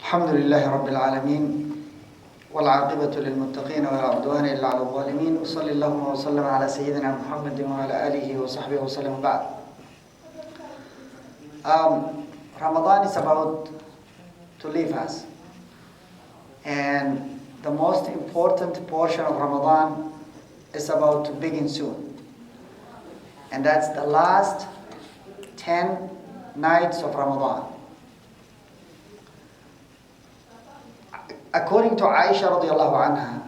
الحمد لله رب العالمين والعاقبة للمتقين ولا عدوان إلا على الظالمين وصلى اللهم وسلم على سيدنا محمد وعلى آله وصحبه وسلم بعد. Ramadan is about to leave us, and the most important portion of Ramadan is about to begin soon, and that's the last 10 nights of Ramadan. According to Aisha radiallahu anha,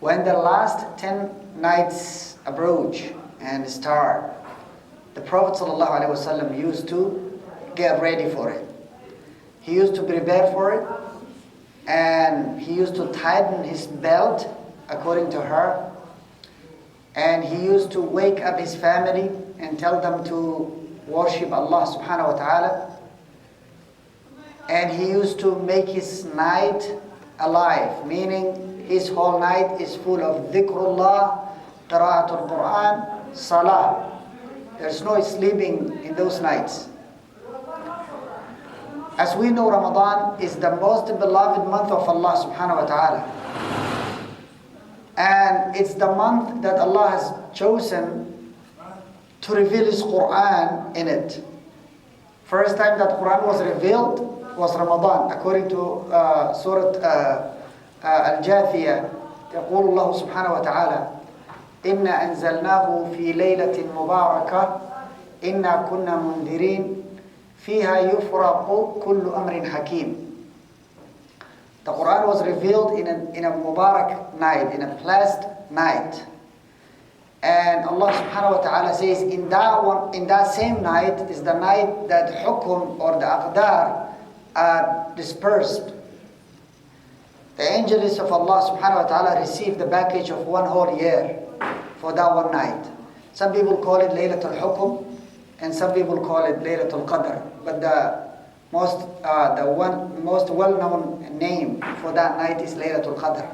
when the last 10 nights approach and start, the Prophet sallallahu alaihi wasallam used to get ready for it. He used to prepare for it, and he used to tighten his belt according to her, and he used to wake up his family and tell them to worship Allah subhanahu wa ta'ala. And he used to make his night alive, meaning his whole night is full of dhikrullah, qira'atul Quran, salah. There's no sleeping in those nights. As we know, Ramadan is the most beloved month of Allah subhanahu wa ta'ala. And it's the month that Allah has chosen to reveal His Quran in it. First time that Quran was revealed was Ramadan. According to Surah Al-Jathiyah, يقول الله سبحانه وتعالى إنا أنزلناه في ليلة مباركة إنا كنا منذرين فيها يفرق كل أمر حكيم. The Quran was revealed in a Mubarak night, in a blessed night. And Allah subhanahu wa ta'ala says in that same night is the night that hukum or the aqdar are dispersed. The angels of Allah subhanahu wa ta'ala receive the package of one whole year for that one night. Some people call it Laylatul Hukum, and some people call it Laylatul Qadr. But the most well-known name for that night is Laylatul Qadr.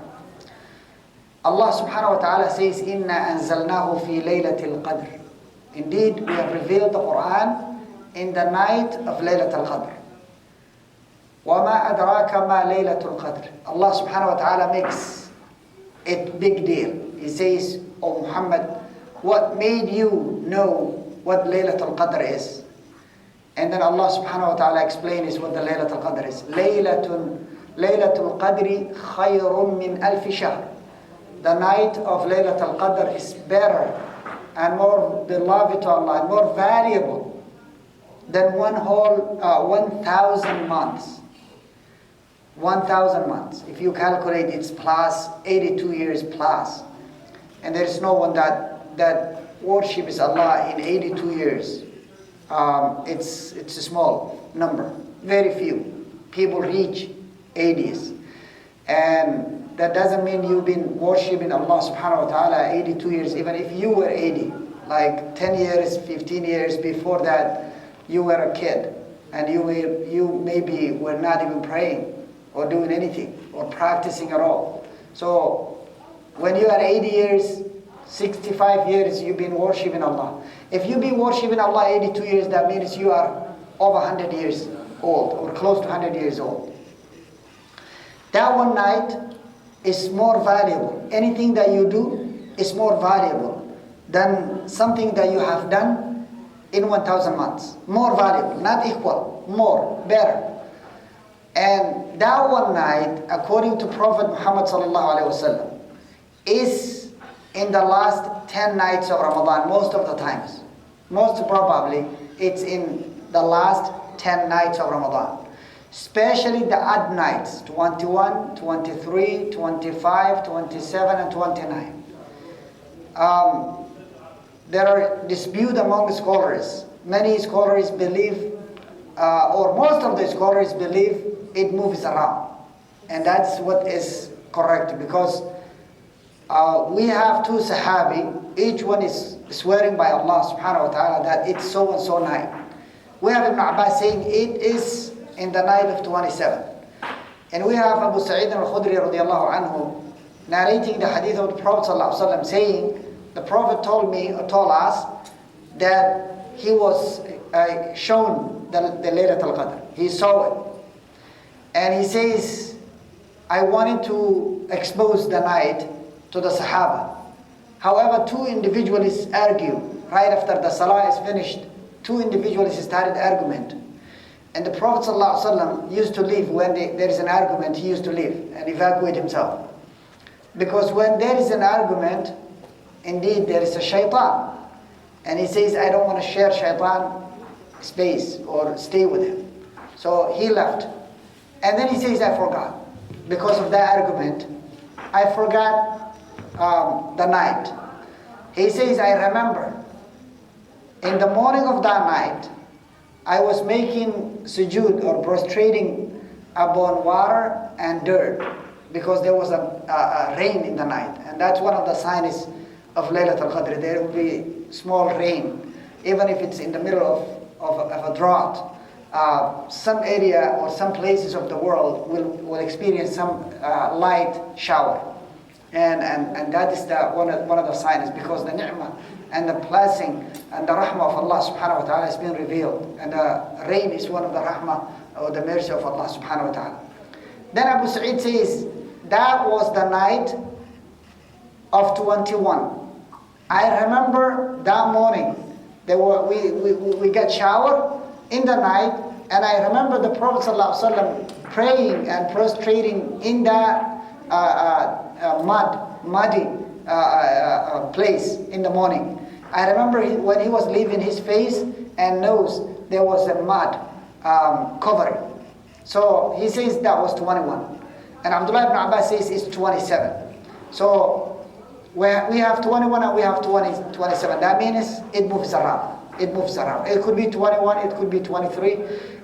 Allah subhanahu wa ta'ala says, Inna anzalnahu fi laylatil qadr. Indeed, we have revealed the Quran in the night of Laylatul Qadr. وَمَا أَدْرَاكَ مَا لَيْلَةُ الْقَدْرِ. Allah subhanahu wa ta'ala makes it big deal. He says, O Muhammad, what made you know what Laylatul Qadr is? And then Allah subhanahu wa ta'ala explains what the Laylatul Qadr is. Laylatul Qadri khayrun min alfi shahr. The night of Laylatul Qadr is better and more beloved to Allah and more valuable than 1,000 months. 1,000 months. If you calculate, it's plus 82 years plus. And there is no one that worships Allah in 82 years. It's a small number. Very few people reach 80s. And that doesn't mean you've been worshipping Allah subhanahu wa ta'ala 82 years, even if you were 80. Like 10 years, 15 years before that, you were a kid. And you maybe were not even praying or doing anything or practicing at all. So when you are 80 years, 65 years, you've been worshipping Allah. If you've been worshipping Allah 82 years, that means you are over 100 years old or close to 100 years old. That one night is more valuable. Anything that you do is more valuable than something that you have done in 1,000 months. More valuable, not equal, more, better. And that one night, according to Prophet Muhammad sallallahu alaihi wasallam, is in the last 10 nights of Ramadan, most of the times. Most probably, it's in the last 10 nights of Ramadan. Especially the odd nights, 21, 23, 25, 27, and 29. There are disputes among scholars. Many scholars believe, or most of the scholars believe, it moves around. And that's what is correct, because we have two Sahabi, each one is swearing by Allah subhanahu wa ta'ala that it's so and so night. We have Ibn Abbas saying it is in the night of 27. And we have Abu Sa'id al-Khudri radiallahu anhu narrating the hadith of the Prophet sallallahu alaihi wasallam saying, the Prophet told us that he was shown the Laylatul Qadr. He saw it. And he says, I wanted to expose the night to the Sahaba. However, two individuals argue. Right after the Salah is finished, two individuals started argument. And the Prophet ﷺ used to leave when there is an argument, he used to leave and evacuate himself. Because when there is an argument, indeed there is a shaitan. And he says, I don't want to share shaitan space or stay with him. So he left. And then he says, I forgot. Because of that argument, I forgot the night. He says, I remember. In the morning of that night, I was making sujood or prostrating upon water and dirt because there was a rain in the night. And that's one of the signs of Laylatul Qadr. There will be small rain, even if it's in the middle of a drought. Some area or some places of the world will experience some light shower. And that is one of the signs, because the ni'mah and the blessing and the rahmah of Allah subhanahu wa ta'ala has been revealed. And the rain is one of the rahmah or the mercy of Allah subhanahu wa ta'ala. Then Abu Sa'id says, that was the night of 21. I remember that morning, we got shower in the night, and I remember the Prophet ﷺ praying and prostrating in that muddy place in the morning. I remember when he was leaving his face and nose, there was a mud covering. So he says that was 21. And Abdullah ibn Abbas says it's 27. So we have 21 and we have 27. That means it moves around. It moves around. It could be 21, it could be 23.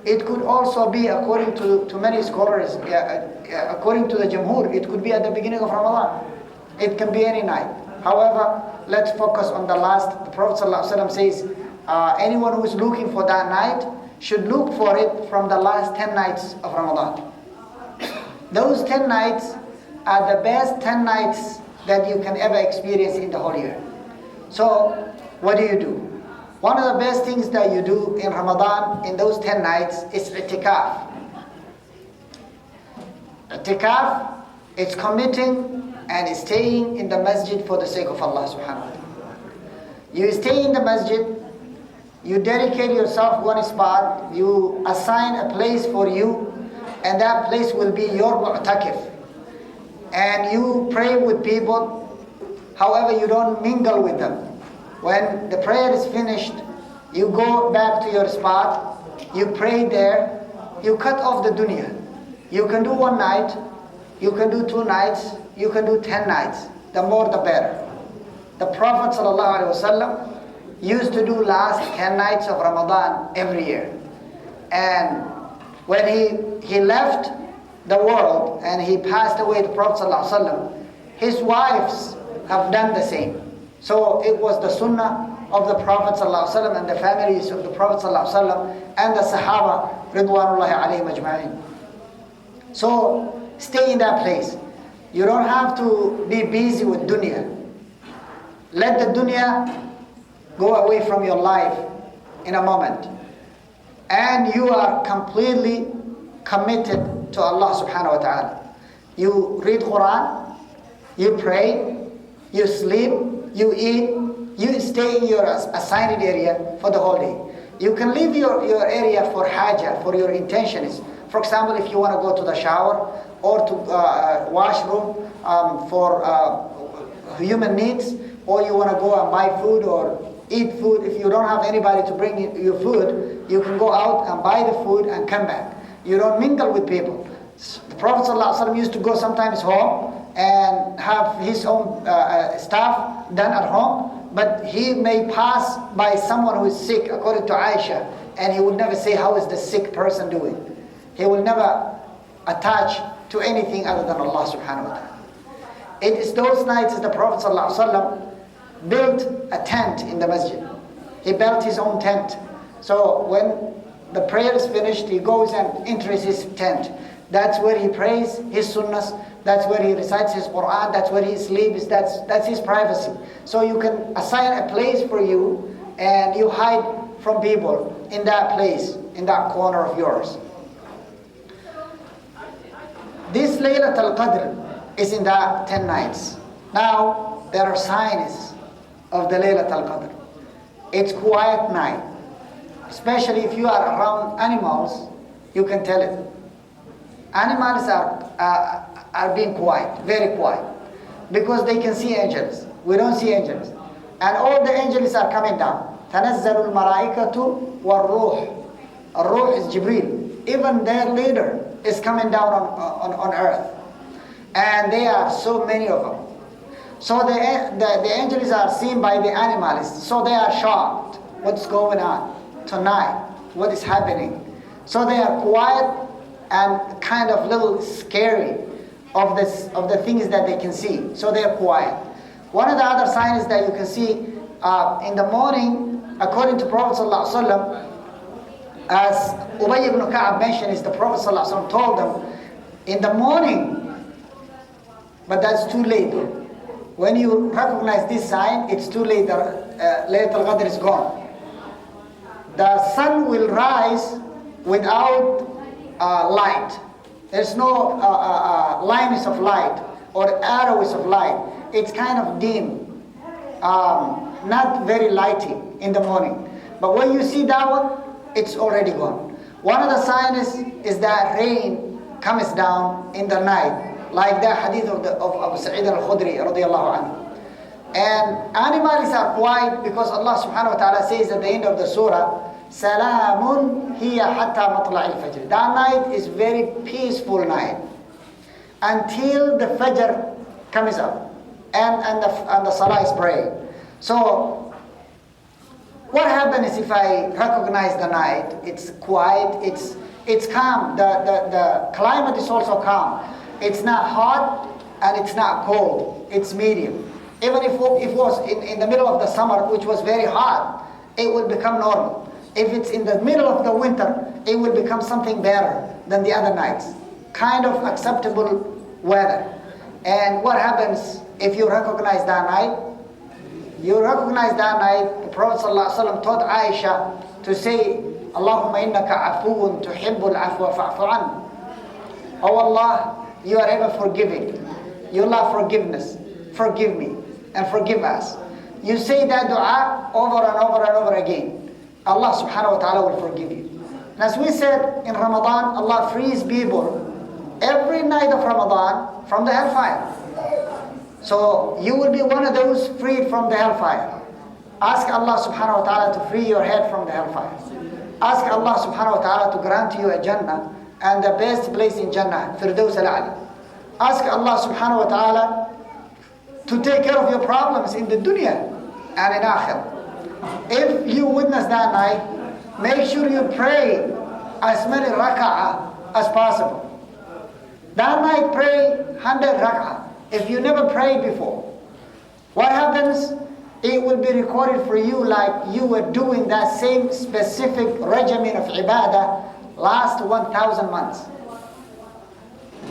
It could also be, according to many scholars, according to the Jamhur, it could be at the beginning of Ramadan. It can be any night. However, let's focus on the last. The Prophet ﷺ says, anyone who is looking for that night should look for it from the last 10 nights of Ramadan. Those 10 nights are the best 10 nights that you can ever experience in the whole year. So, what do? One of the best things that you do in Ramadan in those 10 nights is i'tikaf. I'tikaf, it's committing and staying in the masjid for the sake of Allah subhanahu wa ta'ala. You stay in the masjid, you dedicate yourself one spot, you assign a place for you, and that place will be your mu'takif. And you pray with people, however you don't mingle with them. When the prayer is finished, you go back to your spot, you pray there, you cut off the dunya. You can do one night, you can do 2 nights, you can do 10 nights. The more the better. The Prophet ﷺ used to do last 10 nights of Ramadan every year. And when he left the world and he passed away, the Prophet ﷺ, his wives have done the same. So it was the sunnah of the Prophet ﷺ and the families of the Prophet ﷺ and the Sahaba Ridwanullahi alayhim ajma'in. So stay in that place. You don't have to be busy with dunya. Let the dunya go away from your life in a moment. And you are completely committed to Allah subhanahu wa ta'ala. You read Quran, you pray, you sleep, you eat, you stay in your assigned area for the whole day. You can leave your area for haja, for your intentions. For example, if you want to go to the shower or to washroom for human needs, or you want to go and buy food or eat food. If you don't have anybody to bring you food, you can go out and buy the food and come back. You don't mingle with people. The Prophet ﷺ used to go sometimes home and have his own stuff done at home, but he may pass by someone who is sick, according to Aisha, and he would never say, how is the sick person doing? He will never attach to anything other than Allah subhanahu wa ta'ala. It is those nights that the Prophet ﷺ built a tent in the masjid. He built his own tent. So when the prayer is finished, he goes and enters his tent. That's where he prays his sunnahs. That's where he recites his Quran. That's where he sleeps. That's his privacy. So you can assign a place for you, and you hide from people in that place, in that corner of yours. Laylat al-Qadr is in the 10 nights. Now, there are signs of the Laylat al-Qadr. It's quiet night. Especially if you are around animals, you can tell it. Animals are being quiet, very quiet, because they can see angels. We don't see angels. And all the angels are coming down. تَنَزَّلُ الْمَلَائِكَةُ وَالْرُوحُ. Ar-Ruh is Jibreel. Even their leader is coming down on earth. And there are so many of them. So the angels are seen by the animals. So they are shocked. What's going on tonight? What is happening? So they are quiet and kind of little scary of the things that they can see. So they are quiet. One of the other signs that you can see in the morning, according to Prophet ﷺ, as Ubay ibn Ka'ab mentioned, is the Prophet ﷺ told them, in the morning, but that's too late. When you recognize this sign, it's too late. Laylat al-Qadr is gone. The sun will rise without light. There's no lines of light or arrows of light. It's kind of dim, not very lighty in the morning. But when you see that one, it's already gone. One of the signs is that rain comes down in the night, like the hadith of Abu Sa'id al-Khudri radiyallahu anhu. And animals are quiet because Allah subhanahu wa ta'ala says at the end of the surah, Salamun hiya hatta matla' al-fajr. That night is very peaceful night until the fajr comes up and the salah is prayed. So what happens if I recognize the night? It's quiet, it's calm. The climate is also calm. It's not hot and it's not cold. It's medium. Even if it was in the middle of the summer, which was very hot, it will become normal. If it's in the middle of the winter, it will become something better than the other nights. Kind of acceptable weather. And what happens if you recognize that night? You recognize that night, the Prophet ﷺ taught Aisha to say, Allahumma innaka afuun tuhibbul afwa fa'fu an. Oh Allah, you are ever forgiving. You love forgiveness. Forgive me and forgive us. You say that dua over and over and over again. Allah subhanahu wa ta'ala will forgive you. And as we said in Ramadan, Allah frees people every night of Ramadan from the hellfire. So you will be one of those freed from the hellfire. Ask Allah subhanahu wa ta'ala to free your head from the hellfire. Ask Allah subhanahu wa ta'ala to grant you a Jannah and the best place in Jannah, Firdaus al-A'la. Ask Allah subhanahu wa ta'ala to take care of your problems in the dunya and in akhirah. If you witness that night, make sure you pray as many rak'ah as possible. That night pray 100 rak'ah. If you never prayed before, what happens? It will be recorded for you like you were doing that same specific regimen of ibadah last 1,000 months,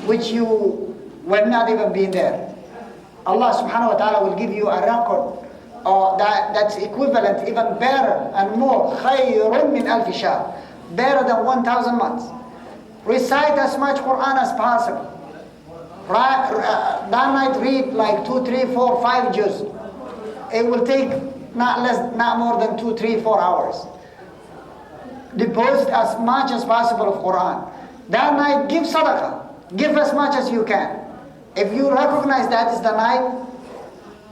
which you were not even being there. Allah subhanahu wa ta'ala will give you a record that's equivalent, even better and more, خَيْرٌ مِّنْ أَلْفِ شَهْرٍ, better than 1,000 months. Recite as much Quran as possible. That night read like 2, 3, 4, 5 juz. It will take not more than 2, 3, 4 hours. Deposit as much as possible of Quran. That night give sadaqah. Give as much as you can. If you recognize that is the night,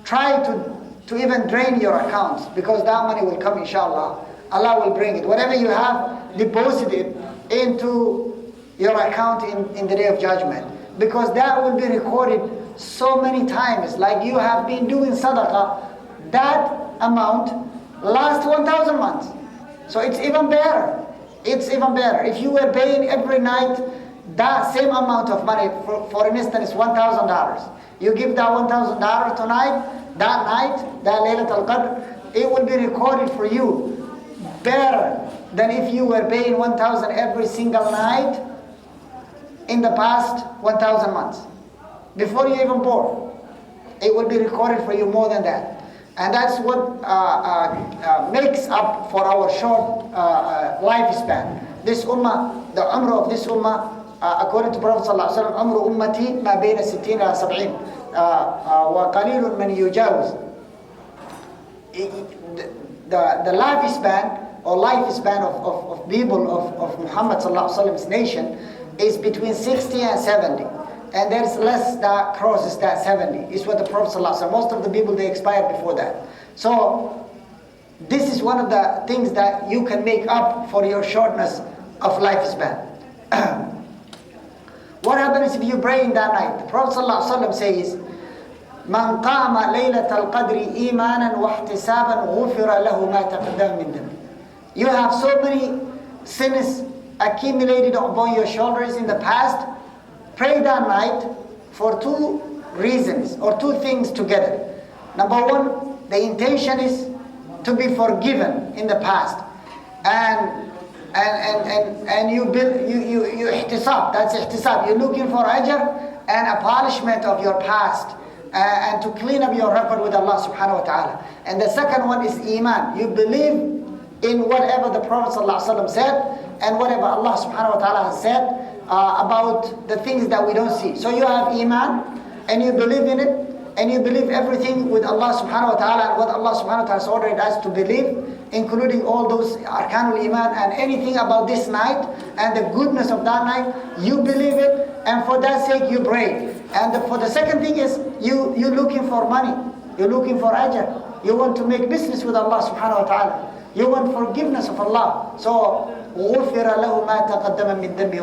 try to even drain your accounts, because that money will come inshallah. Allah will bring it. Whatever you have, deposit it into your account in the day of judgment. Because that will be recorded so many times. Like you have been doing sadaqah, that amount lasts 1,000 months. So it's even better. It's even better. If you were paying every night that same amount of money, for instance, $1,000. You give that $1,000 tonight, that night, that Laylat al-Qadr, it will be recorded for you better than if you were paying 1,000 every single night in the past 1,000 months. Before you even born, it will be recorded for you more than that. And that's what makes up for our short lifespan. This ummah, the umrah of this ummah, according to Prophet sallallahu alaihi wasallam, "Umru ummati ma bayna 60 ila 70 wa qalilun man yujawaz." The lifespan or lifespan of people of Muhammad sallallahu alaihi wasallam's nation is between 60 and 70. And there's less that crosses that 70. Is what the Prophet sallallahu alaihi wasallam, most of the people, they expire before that. So this is one of the things that you can make up for your shortness of lifespan. What happens if you pray in that night? The Prophet ﷺ says, "Man qama laylatal qadri imanan wa ihtisaban ghufira lahu ma taqaddama min dhanbi." You have so many sins accumulated upon your shoulders in the past. Pray that night for two reasons or two things together. Number one, the intention is to be forgiven in the past, and you ihtisab. That's ihtisab. You're looking for ajr and a punishment of your past, and to clean up your record with Allah subhanahu wa ta'ala. And the second one is iman. You believe in whatever the Prophet ﷺ said and whatever Allah subhanahu wa ta'ala has said about the things that we don't see. So you have iman and you believe in it, and you believe everything with Allah subhanahu wa ta'ala and what Allah subhanahu wa ta'ala has ordered us to believe, including all those arkanul iman and anything about this night and the goodness of that night. You believe it, and for that sake you pray. And for the second thing is you're looking for money, you're looking for ajr, you want to make business with Allah subhanahu wa ta'ala, you want forgiveness of Allah. So غُفِرَ لَهُ مَا تَقَدَّمَ مِنْ ذَنْبِهِ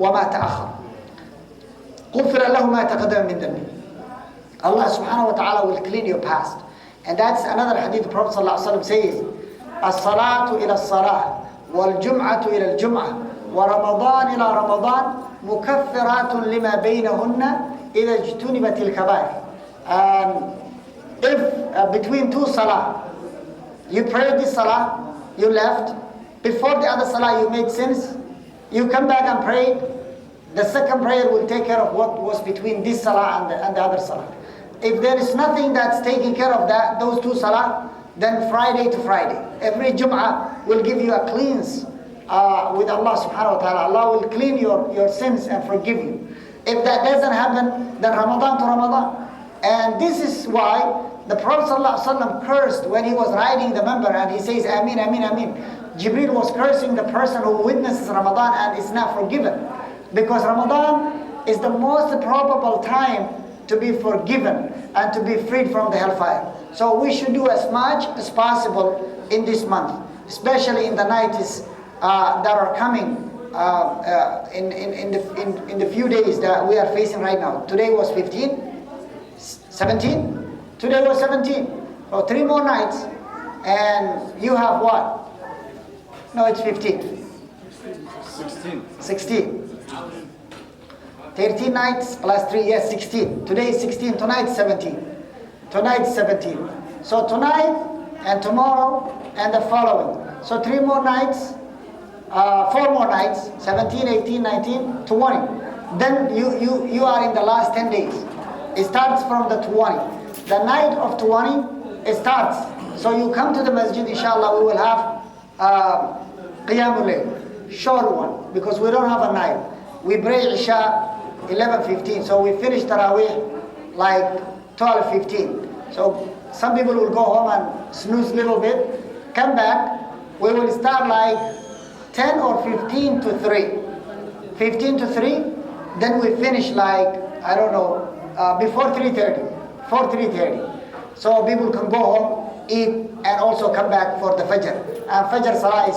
وَمَا تَأَخَّرَ. غُفِرَ لَهُ مَا تَقَدَّمَ مِنْ ذَنْبِهِ. Allah subhanahu wa ta'ala will clean your past. And that's another hadith. The Prophet sallallahu alaihi wasallam says, "As-salatu ila as-salah, wal-jum'atu ila al-jum'ah, wa Ramadan ila Ramadan, mukaffiratun lima baynahunna idha ijtunibat al-kabair." If between two salah, you prayed this salah, you left, before the other salah you made sins, you come back and pray, the second prayer will take care of what was between this salah and the other salah. If there is nothing that's taking care of those two salah, then Friday to Friday, every Jum'ah will give you a cleanse with Allah subhanahu wa ta'ala. Allah will clean your sins and forgive you. If that doesn't happen, then Ramadan to Ramadan. And this is why the Prophet sallallahu alaihi wasallam cursed when he was riding the member, and he says, "Ameen, Ameen, Ameen." Jibreel was cursing the person who witnesses Ramadan and is not forgiven. Because Ramadan is the most probable time to be forgiven and to be freed from the hellfire. So we should do as much as possible in this month, especially in the nights that are coming in the few days that we are facing right now. Today was 15, 17? Today was 17. So 3 more nights, and you have what? No, it's 15. 16. 13 nights plus 3, yes, 16. Today is 16, tonight is 17. Tonight is 17. So tonight and tomorrow and the following. So 3 more nights, 4 more nights, 17, 18, 19, 20. Then you are in the last 10 days. It starts from the 20. The night of 20, it starts. So you come to the masjid, inshallah, we will have Qiyamul Layl, short one, because we don't have a night. We pray Isha 11:15, so we finish Taraweeh like 12:15. So some people will go home and snooze a little bit, come back. We will start like 10 or 15 to 3. 15 to 3, then we finish like, I don't know, before 3:30, 3:30. So people can go home, eat, and also come back for the Fajr. And Fajr Salah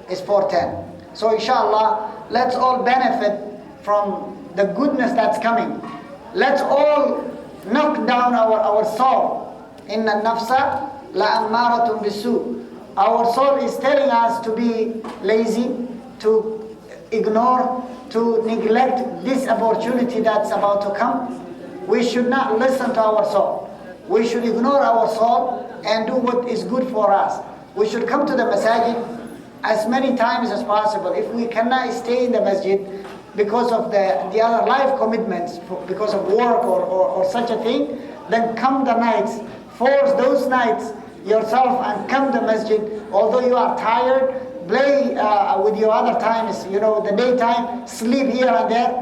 is 4:10. So inshallah, let's all benefit from the goodness that's coming. Let's all knock down our soul. Inna nafsa la'ammaratun bisu. Our soul is telling us to be lazy, to ignore, to neglect this opportunity that's about to come. We should not listen to our soul. We should ignore our soul and do what is good for us. We should come to the masajid as many times as possible. If we cannot stay in the masjid because of the other life commitments, because of work or such a thing, then come the nights, force those nights yourself and come to masjid. Although you are tired, play with your other times, you know, the daytime, sleep here and there.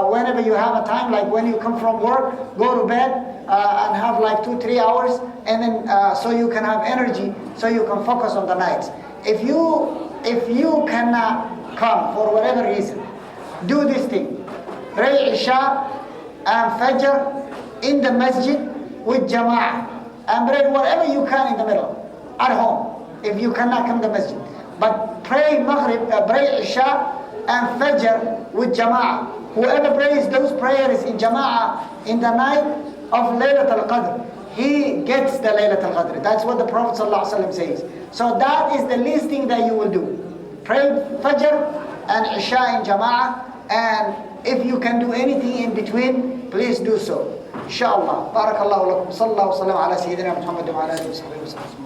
Whenever you have a time, like when you come from work, go to bed and have like 2-3 hours, and then so you can have energy, so you can focus on the nights. If you cannot come for whatever reason, do this thing. Pray Isha and Fajr in the masjid with Jama'ah, and pray whatever you can in the middle, at home, if you cannot come to the masjid. But pray Maghrib, pray Isha and Fajr with Jama'ah. Whoever prays those prayers in Jama'ah in the night of Laylat al-Qadr, he gets the Laylat al-Qadr. That's what the Prophet ﷺ says. So that is the least thing that you will do. Pray Fajr and Isha in Jama'ah, and if you can do anything in between, please do so. Inshallah. Barakallahu lakum. Sallallahu wa sallam ala Sayyidina Muhammad wa ala alihi wa sahbihi wa sallam.